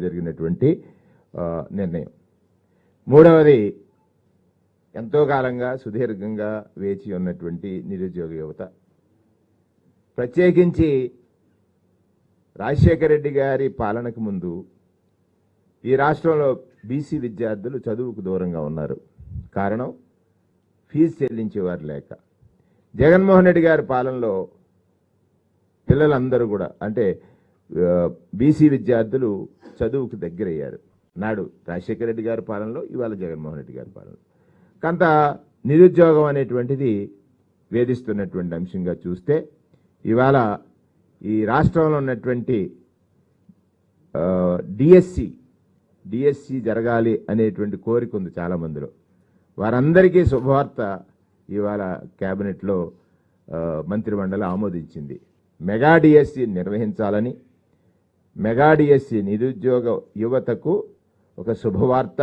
జరిగినటువంటి నిర్ణయం. మూడవది, ఎంతో కాలంగా సుదీర్ఘంగా వేచి ఉన్నటువంటి నిరుద్యోగ యువత, ప్రత్యేకించి రాజశేఖర రెడ్డి గారి పాలనకు ముందు ఈ రాష్ట్రంలో బీసీ విద్యార్థులు చదువుకు దూరంగా ఉన్నారు. కారణం ఫీజు చెల్లించేవారు లేక. జగన్మోహన్ రెడ్డి గారి పాలనలో పిల్లలందరూ కూడా అంటే బీసీ విద్యార్థులు చదువుకు దగ్గరయ్యారు. నాడు రాజశేఖర రెడ్డి గారి పాలనలో, ఇవాళ జగన్మోహన్ రెడ్డి గారి పాలనలో కొంత నిరుద్యోగం అనేటువంటిది వేధిస్తున్నటువంటి అంశంగా చూస్తే, ఇవాళ ఈ రాష్ట్రంలో ఉన్నటువంటి డిఎస్సి జరగాలి అనేటువంటి కోరిక ఉంది చాలామందిలో. వారందరికీ శుభవార్త ఇవాళ కేబినెట్లో మంత్రిమండలి ఆమోదించింది. మెగా డిఎస్సి నిర్వహించాలని, మెగా డిఎస్సి నిరుద్యోగ యువతకు ఒక శుభవార్త.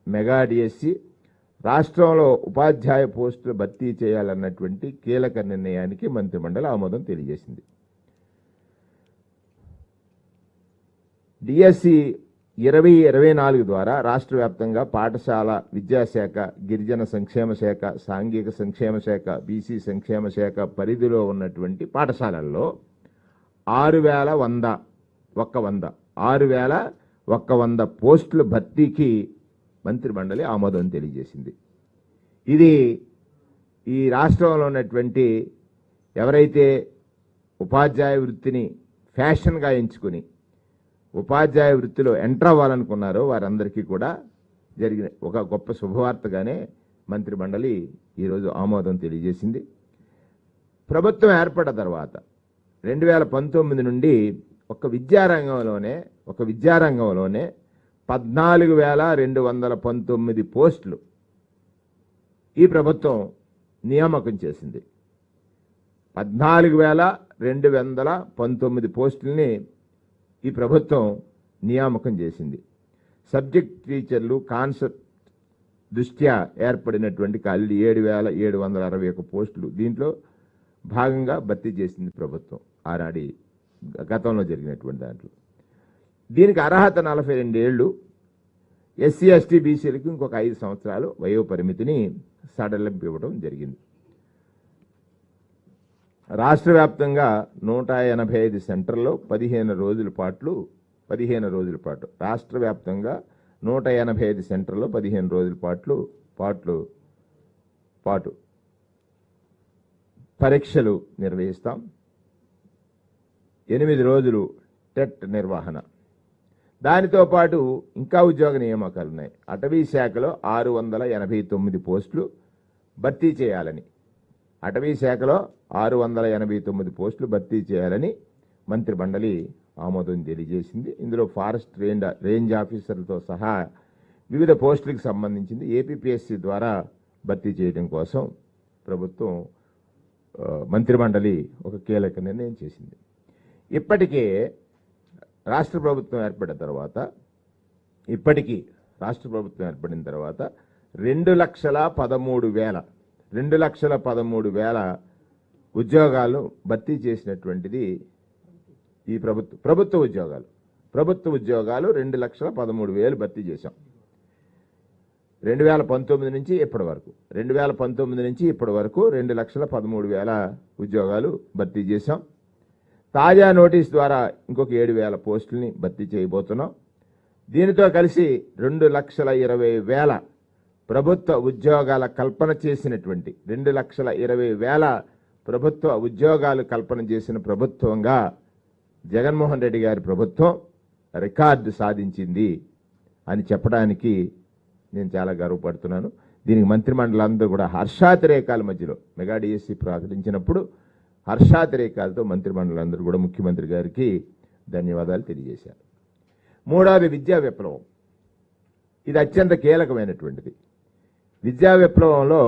మెగా డిఎస్సి రాష్ట్రంలో ఉపాధ్యాయ పోస్టులు భర్తీ చేయాలన్నటువంటి కీలక నిర్ణయానికి మంత్రిమండలి ఆమోదం తెలియజేసింది. డిఎస్సి 2024 ద్వారా రాష్ట్ర వ్యాప్తంగా పాఠశాల విద్యాశాఖ, గిరిజన సంక్షేమ శాఖ, సాంఘిక సంక్షేమ శాఖ, బీసీ సంక్షేమ శాఖ పరిధిలో ఉన్నటువంటి పాఠశాలల్లో 6,100 పోస్టుల భర్తీకి మంత్రిమండలి ఆమోదం తెలియజేసింది. ఇది ఈ రాష్ట్రంలో ఉన్నటువంటి ఎవరైతే ఉపాధ్యాయ వృత్తిని ఫ్యాషన్గా ఎంచుకుని ఉపాధ్యాయ వృత్తిలో ఎంటర్ అవ్వాలనుకున్నారో వారందరికీ కూడా జరిగిన ఒక గొప్ప శుభవార్తగానే మంత్రిమండలి ఈరోజు ఆమోదం తెలియజేసింది. ప్రభుత్వం ఏర్పడిన తర్వాత 2019 నుండి ఒక విద్యారంగంలోనే 14,219 పోస్టులు ఈ ప్రభుత్వం నియామకం చేసింది. 14,219 పోస్టుల్ని ఈ ప్రభుత్వం నియామకం చేసింది. సబ్జెక్ట్ టీచర్లు కాన్సెప్ట్ దృష్ట్యా ఏర్పడినటువంటి ఖాళీలు 7,761 పోస్టులు దీంట్లో భాగంగా భర్తీ చేసింది ప్రభుత్వం ఆనాడి గతంలో జరిగినటువంటి దాంట్లో. దీనికి అర్హత 42 ఏళ్ళు, ఎస్సీ ఎస్టీ బీసీలకు ఇంకొక 5 సంవత్సరాలు వయో పరిమితిని సడలింపు ఇవ్వడం జరిగింది. రాష్ట్ర వ్యాప్తంగా 185 సెంటర్లో 15 రోజుల పాటు రాష్ట్ర వ్యాప్తంగా 185 సెంటర్లో 15 రోజుల పాటు పరీక్షలు నిర్వహిస్తాం. 8 రోజులు టెట్ నిర్వహణ. దానితో పాటు ఇంకా ఉద్యోగ నియామకాలు ఉన్నాయి. అటవీ శాఖలో 689 పోస్టులు భర్తీ చేయాలని, 689 పోస్టులు భర్తీ చేయాలని మంత్రిమండలి ఆమోదం తెలియజేసింది. ఇందులో ఫారెస్ట్ రేంజ్ ఆఫీసర్లతో సహా వివిధ పోస్టులకు సంబంధించింది ఏపీపీఎస్సీ ద్వారా భర్తీ చేయడం కోసం ప్రభుత్వం మంత్రిమండలి ఒక కీలక నిర్ణయం చేసింది. ఇప్పటికే రాష్ట్ర ప్రభుత్వం ఏర్పడిన తర్వాత 2,13,000 ఉద్యోగాలు భర్తీ చేసినటువంటిది ఈ ప్రభుత్వ ఉద్యోగాలు 2,13,000 భర్తీ చేశాం. 2019 నుంచి ఇప్పటి వరకు 2,13,000 ఉద్యోగాలు భర్తీ చేశాం. తాజా నోటీస్ ద్వారా ఇంకొక 7,000 పోస్టుల్ని భర్తీ చేయబోతున్నాం. దీనితో కలిసి 2,20,000 ప్రభుత్వ ఉద్యోగాల కల్పన చేసినటువంటి 2,20,000 ప్రభుత్వ ఉద్యోగాలు కల్పన చేసిన ప్రభుత్వంగా జగన్మోహన్ రెడ్డి గారి ప్రభుత్వం రికార్డు సాధించింది అని చెప్పడానికి నేను చాలా గర్వపడుతున్నాను. దీనికి మంత్రిమండలందరూ కూడా హర్షాతిరేకాల మధ్యలో మెగా డిఎస్సి ప్రకటించినప్పుడు హర్షాతిరేకాలతో మంత్రిమండలందరూ కూడా ముఖ్యమంత్రి గారికి ధన్యవాదాలు తెలియజేశారు. మూడవది విద్యా విప్లవం. ఇది అత్యంత కీలకమైనటువంటిది. విద్యా విప్లవంలో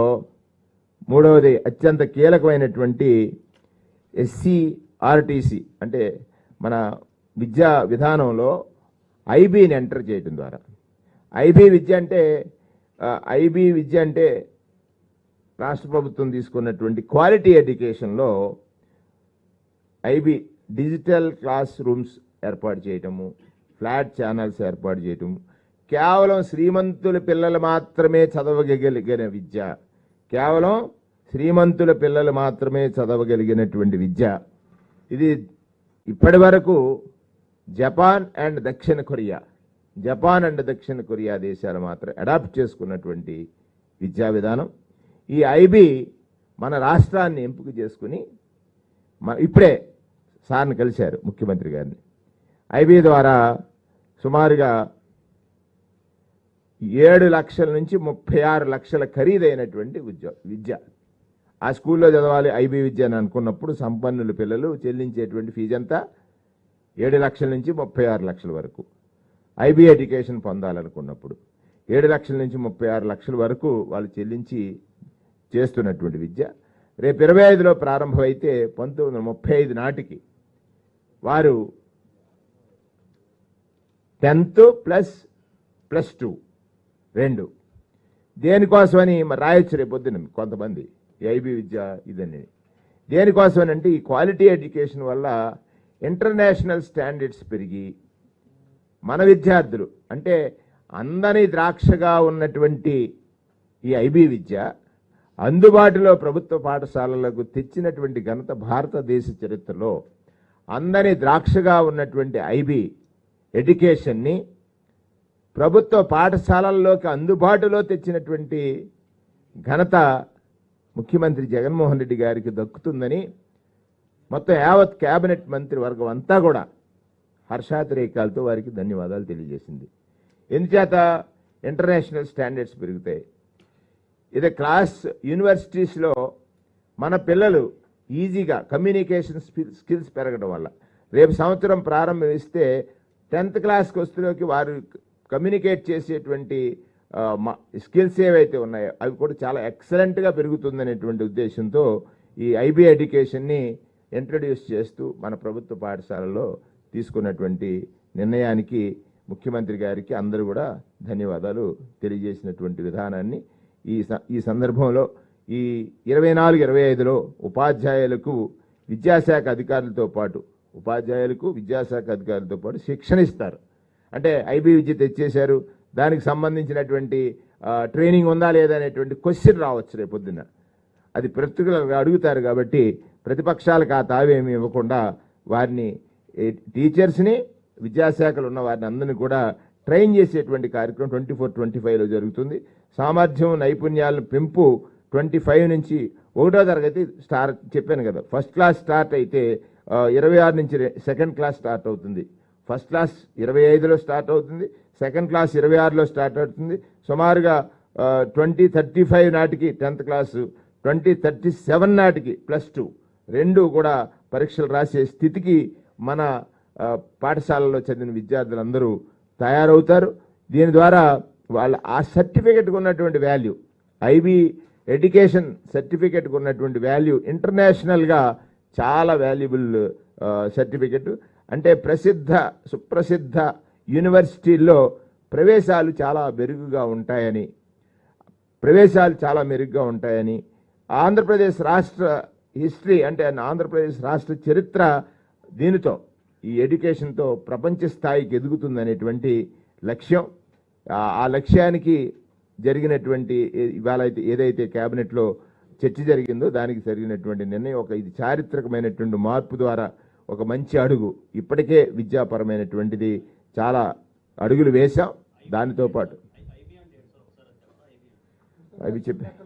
మూడవది అత్యంత కీలకమైనటువంటి ఎస్సీఆర్టీసీ అంటే మన విద్యా విధానంలో ఐబీని ఎంటర్ చేయడం ద్వారా ఐబీ విద్య అంటే రాష్ట్ర ప్రభుత్వం తీసుకున్నటువంటి క్వాలిటీ ఎడ్యుకేషన్లో ఐబీ డిజిటల్ క్లాస్ రూమ్స్ ఏర్పాటు చేయటము, ఫ్లాట్ ఛానల్స్ ఏర్పాటు చేయటం, కేవలం శ్రీమంతుల పిల్లలు మాత్రమే చదవగలిగిన విద్య, కేవలం శ్రీమంతుల పిల్లలు మాత్రమే చదవగలిగినటువంటి విద్య. ఇది ఇప్పటి వరకు జపాన్ అండ్ దక్షిణ కొరియా దేశాలు మాత్రం అడాప్ట్ చేసుకున్నటువంటి విద్యా విధానం. ఈ ఐబీ మన రాష్ట్రాన్ని ఎంపిక చేసుకుని ఇప్పుడే సార్ని కలిశారు ముఖ్యమంత్రి గారిని. ఐబీ ద్వారా సుమారుగా 7 లక్షల నుంచి 36 లక్షల ఖరీదైనటువంటి విద్య ఆ స్కూల్లో చదవాలి ఐబీ విద్య అని అనుకున్నప్పుడు సంపన్నుల పిల్లలు చెల్లించేటువంటి ఫీజు అంతా 7 లక్షల నుంచి 36 లక్షల వరకు. ఐబీ ఎడ్యుకేషన్ పొందాలనుకున్నప్పుడు 7 లక్షల నుంచి 36 లక్షల వరకు వాళ్ళు చెల్లించి చేస్తున్నటువంటి విద్య రేపు 25లో ప్రారంభమైతే 1935 నాటికి వారు 10th ప్లస్ 2 2 దేనికోసమని మరి రాయొచ్చు రేపొద్దున కొంతమంది ఐబీ విద్య ఇదని. దేనికోసమని అంటే ఈ క్వాలిటీ ఎడ్యుకేషన్ వల్ల ఇంటర్నేషనల్ స్టాండర్డ్స్ పెరిగి మన విద్యార్థులు అంటే అందని ద్రాక్షగా ఉన్నటువంటి ఈ ఐబీ విద్య అందుబాటులో ప్రభుత్వ పాఠశాలలకు తెచ్చినటువంటి ఘనత భారతదేశ చరిత్రలో అందని ద్రాక్షగా ఉన్నటువంటి ఐబీ ఎడ్యుకేషన్ని ప్రభుత్వ పాఠశాలల్లోకి అందుబాటులో తెచ్చినటువంటి ఘనత ముఖ్యమంత్రి జగన్మోహన్ రెడ్డి గారికి దక్కుతుందని మొత్తం యావత్ కేబినెట్ మంత్రివర్గం అంతా కూడా హర్షాతిరేకాలతో వారికి ధన్యవాదాలు తెలియజేసింది. ఎందుచేత ఇంటర్నేషనల్ స్టాండర్డ్స్ పెరుగుతాయి. ఇదే క్లాస్ యూనివర్సిటీస్లో మన పిల్లలు ఈజీగా కమ్యూనికేషన్ స్కిల్స్ పెరగడం వల్ల రేపు సంవత్సరం ప్రారంభిస్తే 10th క్లాస్కి వస్తులోకి వారు కమ్యూనికేట్ చేసేటువంటి స్కిల్స్ ఏవైతే ఉన్నాయో అవి కూడా చాలా ఎక్సలెంట్గా పెరుగుతుందనేటువంటి ఉద్దేశంతో ఈ ఐబీ ఎడ్యుకేషన్ని ఇంట్రడ్యూస్ చేస్తూ మన ప్రభుత్వ పాఠశాలలో తీసుకున్నటువంటి నిర్ణయానికి ముఖ్యమంత్రి గారికి అందరూ కూడా ధన్యవాదాలు తెలియజేసినటువంటి విధానాన్ని ఈ సందర్భంలో ఈ 24-25లో ఉపాధ్యాయులకు విద్యాశాఖ అధికారులతో పాటు శిక్షణ ఇస్తారు. అంటే ఐబీ విద్య తెచ్చేశారు, దానికి సంబంధించినటువంటి ట్రైనింగ్ ఉందా లేదా అనేటువంటి క్వశ్చన్ రావచ్చు రేపొద్దున. అది ప్రతికూలంగా అడుగుతారు కాబట్టి ప్రతిపక్షాలకు ఆ తావేమీ ఇవ్వకుండా వారిని టీచర్స్ని విద్యాశాఖలో ఉన్న వారిని అందరినీ కూడా ట్రైన్ చేసేటువంటి కార్యక్రమం 24-25లో జరుగుతుంది. సామర్థ్యం నైపుణ్యాల పెంపు 25 నుంచి 1వ తరగతి స్టార్ట్ చెప్పాను కదా. ఫస్ట్ క్లాస్ స్టార్ట్ అయితే 26 నుంచి సెకండ్ క్లాస్ స్టార్ట్ అవుతుంది. ఫస్ట్ క్లాస్ 25లో స్టార్ట్ అవుతుంది, సెకండ్ క్లాస్ 26లో స్టార్ట్ అవుతుంది. సుమారుగా 2035 నాటికి 10th క్లాసు, 2037 నాటికి +2 2 కూడా పరీక్షలు రాసే స్థితికి మన పాఠశాలలో చదివిన విద్యార్థులందరూ తయారవుతారు. దీని ద్వారా వాళ్ళ ఆ సర్టిఫికెట్కి ఉన్నటువంటి వాల్యూ, ఐబీ ఎడ్యుకేషన్ సర్టిఫికెట్కి ఉన్నటువంటి వాల్యూ ఇంటర్నేషనల్గా చాలా వాల్యుబుల్ సర్టిఫికెట్. అంటే సుప్రసిద్ధ యూనివర్సిటీల్లో ప్రవేశాలు చాలా మెరుగ్గా ఉంటాయని ఆంధ్రప్రదేశ్ రాష్ట్ర హిస్టరీ అంటే ఆంధ్రప్రదేశ్ రాష్ట్ర చరిత్ర దీనితో ఈ ఎడ్యుకేషన్తో ప్రపంచ స్థాయికి ఎదుగుతుందనేటువంటి లక్ష్యం. ఆ లక్ష్యానికి జరిగినటువంటి ఇవాళ ఏదైతే కేబినెట్లో చర్చ జరిగిందో దానికి జరిగినటువంటి నిర్ణయం ఇది చారిత్రకమైనటువంటి మార్పు ద్వారా ఒక మంచి అడుగు. ఇప్పటికే విద్యాపరమైనటువంటిది చాలా అడుగులు వేశాం. దానితో పాటు అవి చెప్పా